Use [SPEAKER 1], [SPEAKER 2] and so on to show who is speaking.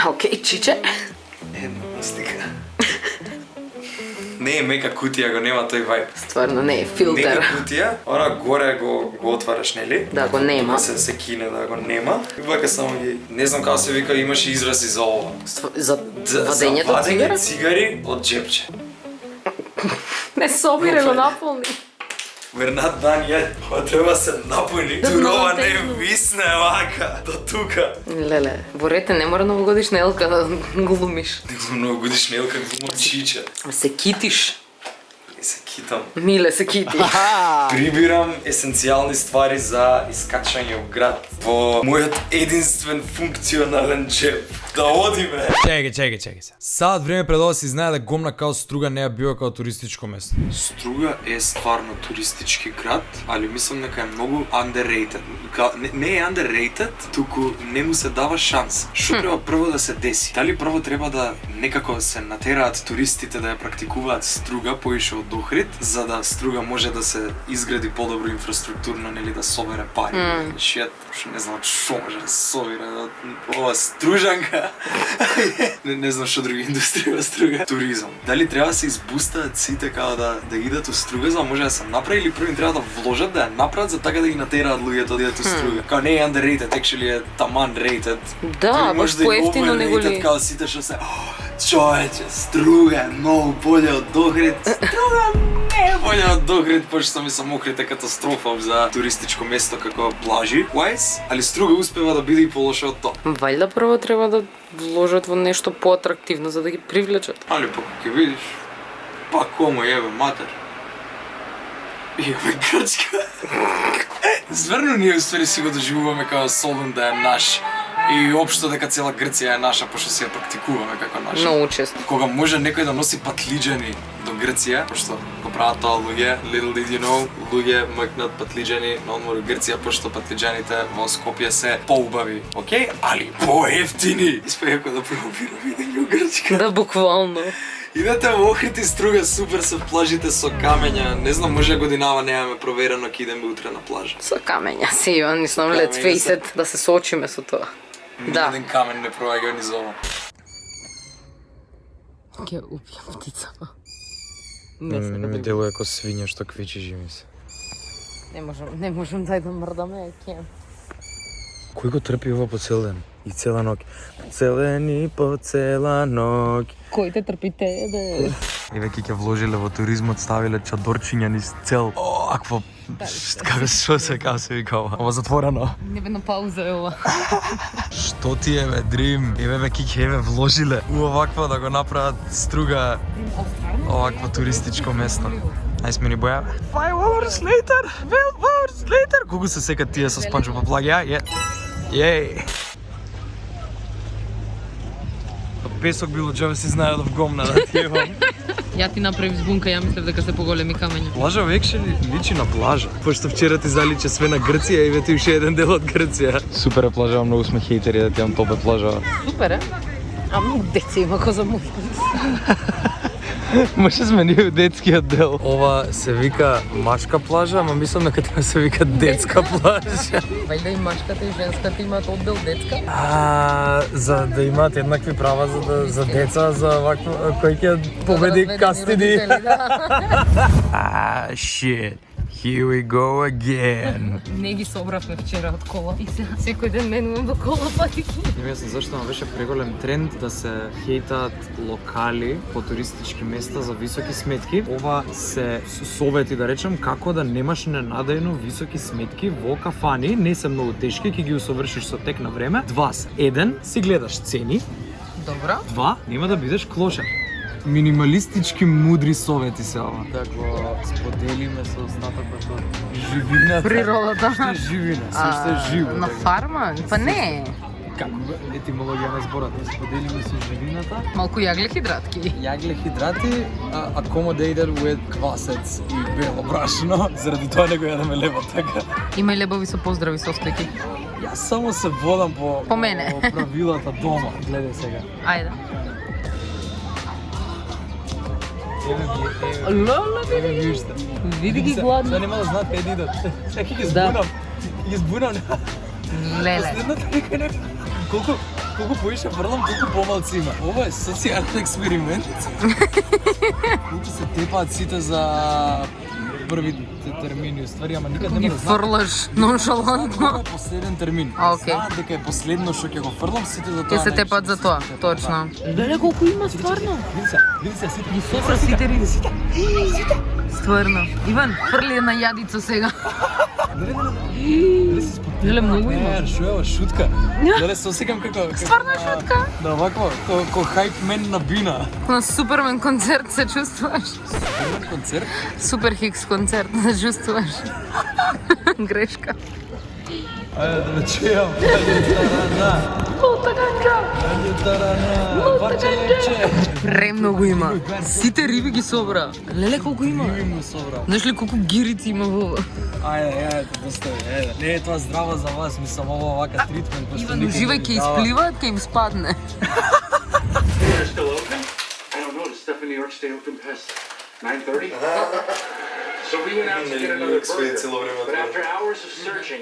[SPEAKER 1] Океј, чиче.
[SPEAKER 2] Стика. Не е мека кутија, го нема тој вајб.
[SPEAKER 1] Стварно не е филтер.
[SPEAKER 2] Мека кутија, она горе го отвараш, нели?
[SPEAKER 1] Да, го нема.
[SPEAKER 2] Се кине да го нема. И вака само ги, не знам како се вика, имаше изрази за ова.
[SPEAKER 1] За вадењето од цигара?
[SPEAKER 2] Цигари од джепче.
[SPEAKER 1] Не собире го наполни.
[SPEAKER 2] Вернат дан ова треба се напуни. Турова не висне вака, до тука.
[SPEAKER 1] Леле, во рете не мора новогодишна елка да глумиш.
[SPEAKER 2] Новогодишна елка глумам чича.
[SPEAKER 1] Се китиш.
[SPEAKER 2] И се китам.
[SPEAKER 1] Миле се кити.
[SPEAKER 2] Прибирам есенцијални ствари за искачање во град. Во мојот единствен функционален джеп. Да одиме.
[SPEAKER 3] Чекај. Саат време пред ова си знае да Гомна као Струга не ја бива као туристичко место.
[SPEAKER 2] Струга е стварно туристички град, али мислам дека е многу underrated. Не е underrated, туку не му се дава шанс. Што треба прво да се деси? Дали прво треба да некако се натераат туристите да ја практикуваат Струга поише од Охрид, за да Струга може да се изгради подобро инфраструктурно, нели да собере пари. Шет, што не знам што може да собере ова стружанка. Не знам што други индустрија во Струга. Туризам. Дали треба да се избустаат сите као да идат у Струга за да може да се направи или први треба да вложат да ја направат за така да ги натераат луѓето да идат у Струга. Као не е underrated, actually е таман rated.
[SPEAKER 1] Да, баш поевтино него ли.
[SPEAKER 2] Као сите што се човече, Струга е многу боле од Охрид. Струга не е боле од Охрид, пошто мислам Охрид е катастрофа за туристичко место како плажи. Wise, али Струга успева да биде и полоше од тоа.
[SPEAKER 1] Вајда прво треба да вложат во нешто поатрактивно за да ги привлечат.
[SPEAKER 2] Али пак ќе видиш, па кому јебе матер. Имаме Грчка. Зверно ние уствари си го доживуваме као Солун да е наш. И општо дека цела Грција е наша, пошто си ја практикуваме како наша.
[SPEAKER 1] Многу често.
[SPEAKER 2] Кога може некој да носи патлиџани до Грција, пошто го прават тоа луѓе, little did you know, луѓе мркнат патлиџани на одмор во Грција, пошто патлиџаните во Скопје се поубави, окей, али поевтини. Испејако да пробирам идење у Грчка.
[SPEAKER 1] Да, буквално.
[SPEAKER 2] Идете во Охрид и Струга, супер се плажите со камења. Не знам, може годинава немаме проверено, ќе идеме утре на плажа.
[SPEAKER 1] Со камења, си, мислам, let's face it, да се соочиме со тоа. Да.
[SPEAKER 2] Еден камен не проаѓа низ ова.
[SPEAKER 1] Ќе убијам птицава.
[SPEAKER 3] Не ми делува како свиња што квичи живи се.
[SPEAKER 1] Не можам да идам мрдаме, ќе.
[SPEAKER 3] Кој го трпи ова по цел ден? И цела ноќ. По цел ден и по цела ноќ.
[SPEAKER 1] Кој те трпи тебе?
[SPEAKER 3] И веќе ќе вложиле во туризмот, ставиле чадорчиња низ цел. Акво како се вика ова? Ова затворено.
[SPEAKER 1] Не бе на пауза е ова.
[SPEAKER 3] Што ти е бе, Дрим? Еве веќе вложиле у овакво да го направат Струга овакво туристичко место. Ај смени боја. 5 hours later, 12 hours later. Колку се секат тие со Спанчо по плагија? Јеј. Песок било џабе си знае да в Гомна да ти ебам.
[SPEAKER 1] Ја ти направив збунка, ја мислев дека се поголеми камења.
[SPEAKER 3] Плажа векше личи на плажа. Пошто вчера ти заличе све на Грција и вети уште еден дел од Грција. Супер е плажа, многу сме хейтери да ти имам топе плажа.
[SPEAKER 1] Супер е. А многу деца има ко за муж.
[SPEAKER 3] Може смени у детскиот дел. Ова се вика машка плажа, ама мислам дека тоа се вика детска плажа.
[SPEAKER 1] Вајда и машката и женската имаат оддел детска?
[SPEAKER 3] За да имаат еднакви права за деца, за вакво кој ќе победи кастиди. Shit. Here we go again.
[SPEAKER 1] Не ги собравме вчера од кола и секој ден менувам во кола пати.
[SPEAKER 3] Не знам зашто беше преголем тренд да се хейтаат локали по туристички места за високи сметки. Ова се совети да речем како да немаш ненадејно високи сметки во кафани, не се многу тешки, ќе ги усовршиш со тек на време. 2. 1. Си гледаш цени.
[SPEAKER 1] Добро.
[SPEAKER 3] 2. Нема да бидеш клошен. Минималистички мудри совети се ова. Да го споделиме со остатокот од живината.
[SPEAKER 1] Природата.
[SPEAKER 3] Што е живина, што е живо.
[SPEAKER 1] На фарма? Па не.
[SPEAKER 3] Како етимологија на зборот, да споделиме со живината.
[SPEAKER 1] Малку јагле хидратки.
[SPEAKER 3] Јагле хидрати, accommodated with квасец и бело брашно. Заради тоа не го јадеме лебо така.
[SPEAKER 1] Има и лебови со поздрави состојки.
[SPEAKER 3] Јас само се водам по
[SPEAKER 1] мене.
[SPEAKER 3] по правилата дома. Гледај сега.
[SPEAKER 1] Ајде.
[SPEAKER 3] Еве вижте.
[SPEAKER 1] Види ги гладни.
[SPEAKER 3] Сега нема да знаат кај идат. Сега ќе ги збунам. Ќе ги збунам.
[SPEAKER 1] Леле.
[SPEAKER 3] Последната некој колку колку поише фрлам, толку помалци има. Ова е социјален експеримент. Колку се тепаат сите за првите термини, уствари, ама никад
[SPEAKER 1] Ги
[SPEAKER 3] нема да знаат.
[SPEAKER 1] фрлаш ноншалантно.
[SPEAKER 3] Кога е последен термин.
[SPEAKER 1] А, окей.
[SPEAKER 3] Знаат дека е последно што ќе го фрлам, сите за тоа.
[SPEAKER 1] Ќе се
[SPEAKER 3] највише
[SPEAKER 1] тепат за
[SPEAKER 3] се
[SPEAKER 1] тоа,
[SPEAKER 3] тепаат,
[SPEAKER 1] точно.
[SPEAKER 3] да.
[SPEAKER 1] Леле колку има стварно.
[SPEAKER 3] Види се, сите.
[SPEAKER 1] Ги собра сите риби. Стварно. Иван, фрли една јадица сега. Леле, многу има.
[SPEAKER 3] Не, шо е ова шутка? Леле, се осекам како...
[SPEAKER 1] Стварно е шутка?
[SPEAKER 3] Да, вакво, ко хайп мен на бина.
[SPEAKER 1] На Супермен концерт се чувствуваш.
[SPEAKER 3] Супермен концерт?
[SPEAKER 1] Супер Хикс концерт се чувствуваш. Грешка.
[SPEAKER 3] Ајде да ме чујам. Ајде тарана.
[SPEAKER 1] Лута ганджа.
[SPEAKER 3] Ајде тарана. Парче лекче.
[SPEAKER 1] Премногу има. Сите риби ги собра. Леле, колку има?
[SPEAKER 3] Риби му собра.
[SPEAKER 1] Знаеш ли колку гирици има во ова?
[SPEAKER 3] Ајде, достави, ајде. Не е тоа здраво за вас, мислам ова вака тритмент.
[SPEAKER 1] Иван, уживај, ќе испливаат, ќе им спадне.
[SPEAKER 4] They're still open? I don't know. Does Stephanie York stay open past 9:30? So we went out to get another burger, but after hours of searching,